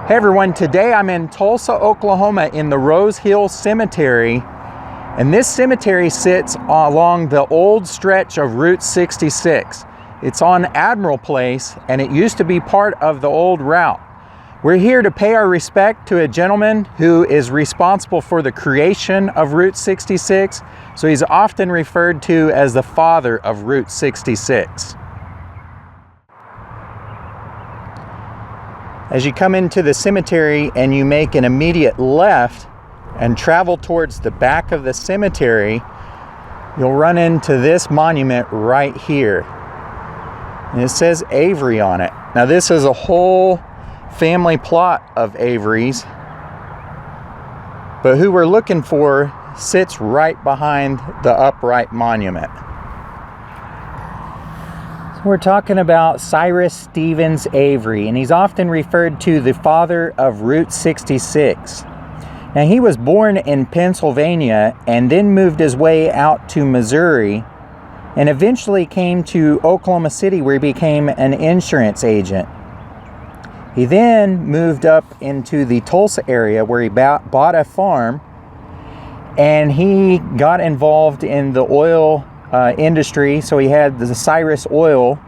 Hey everyone, today I'm in Tulsa, Oklahoma in the Rose Hill Cemetery, and this cemetery sits along the old stretch of Route 66. It's on Admiral Place and it used to be part of the old route. We're here to pay our respect to a gentleman who is responsible for the creation of Route 66, so he's often referred to as the father of Route 66. As you come into the cemetery and you make an immediate left and travel towards the back of the cemetery, you'll run into this monument right here. And it says Avery on it. Now this is a whole family plot of Averys, but who we're looking for sits right behind the upright monument. We're talking about Cyrus Stevens Avery, and he's often referred to the father of Route 66. Now, he was born in Pennsylvania and then moved his way out to Missouri and eventually came to Oklahoma City, where he became an insurance agent. He then moved up into the Tulsa area where he bought a farm, and he got involved in the oil industry. So he had the Cyrus Oil,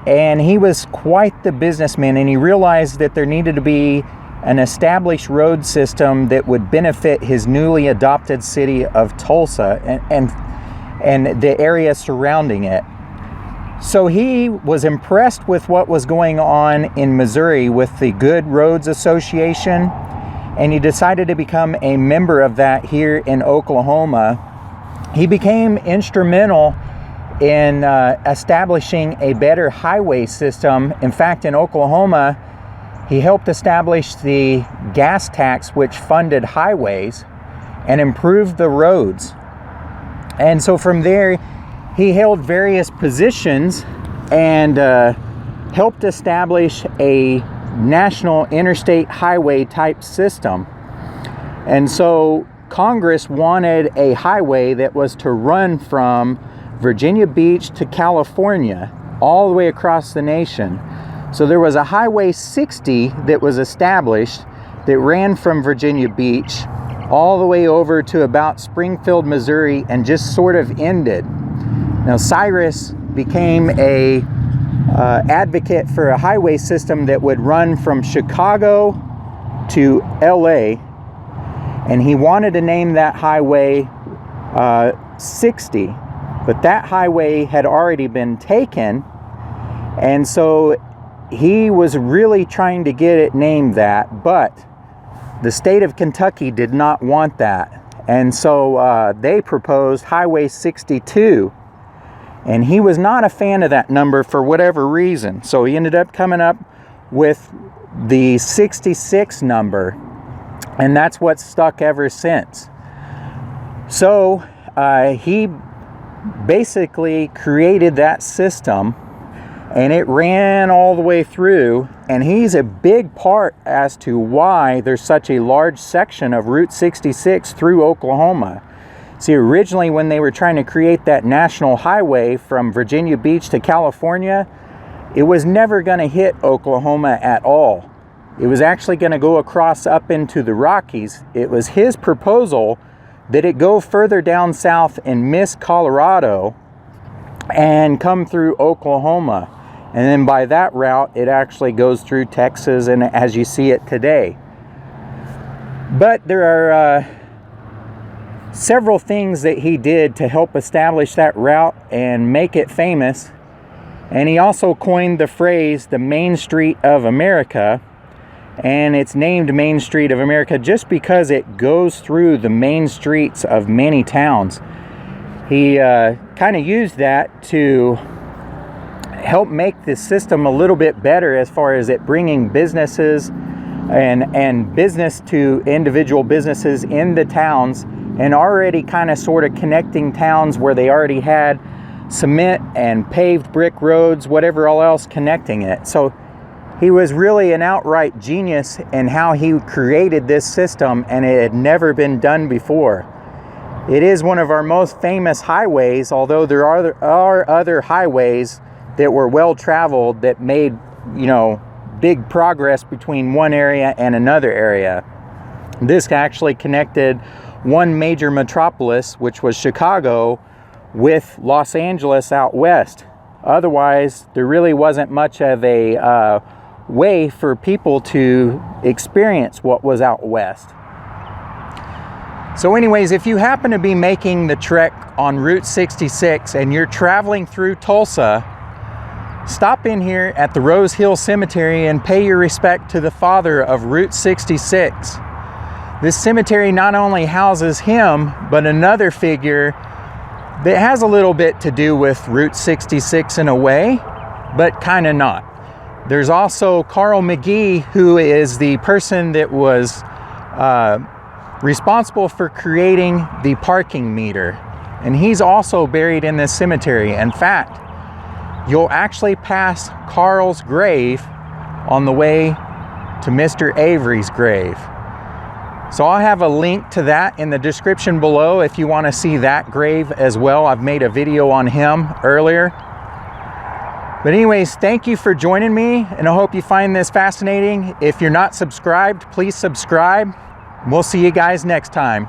and he was quite the businessman, and he realized that there needed to be an established road system that would benefit his newly adopted city of Tulsa and the area surrounding it. So he was impressed with what was going on in Missouri with the Good Roads Association, and he decided to become a member of that here in Oklahoma. He became instrumental in establishing a better highway system. In fact, in Oklahoma, he helped establish the gas tax, which funded highways and improved the roads. And so from there, he held various positions and helped establish a national interstate highway type system. And so Congress wanted a highway that was to run from Virginia Beach to California, all the way across the nation. So there was a Highway 60 that was established that ran from Virginia Beach all the way over to about Springfield, Missouri, and just sort of ended. Now, Cyrus became a advocate for a highway system that would run from Chicago to LA, and he wanted to name that highway 60, but that highway had already been taken, and so he was really trying to get it named that, but the state of Kentucky did not want that, and so they proposed Highway 62, and he was not a fan of that number for whatever reason, so he ended up coming up with the 66 number, and that's what's stuck ever since. So he basically created that system, and it ran all the way through, and he's a big part as to why there's such a large section of Route 66 through Oklahoma. See, originally when they were trying to create that national highway from Virginia Beach to California, it was never going to hit Oklahoma at all. It was actually going to go across up into the Rockies. It was his proposal that it go further down south and miss Colorado and come through Oklahoma. And then by that route, it actually goes through Texas, and as you see it today. But there are several things that he did to help establish that route and make it famous. And he also coined the phrase, the Main Street of America. And it's named Main Street of America just because it goes through the main streets of many towns. He kind of used that to help make the system a little bit better as far as it bringing businesses and business to individual businesses in the towns, and already kind of sort of connecting towns where they already had cement and paved brick roads, whatever all else connecting it. So he was really an outright genius in how he created this system, and it had never been done before. It is one of our most famous highways, although there are other highways that were well traveled that made, big progress between one area and another area. This actually connected one major metropolis, which was Chicago, with Los Angeles out west. Otherwise, there really wasn't much of a way for people to experience what was out west. So anyways, if you happen to be making the trek on Route 66 and you're traveling through Tulsa, stop in here at the Rose Hill Cemetery and pay your respect to the father of Route 66. This cemetery not only houses him, but another figure that has a little bit to do with Route 66 in a way, but kind of not. There's also Carl Magee, who is the person that was responsible for creating the parking meter. And he's also buried in this cemetery. In fact, you'll actually pass Carl's grave on the way to Mr. Avery's grave. So I'll have a link to that in the description below if you want to see that grave as well. I've made a video on him earlier. But anyways, thank you for joining me, and I hope you find this fascinating. If you're not subscribed, please subscribe. We'll see you guys next time.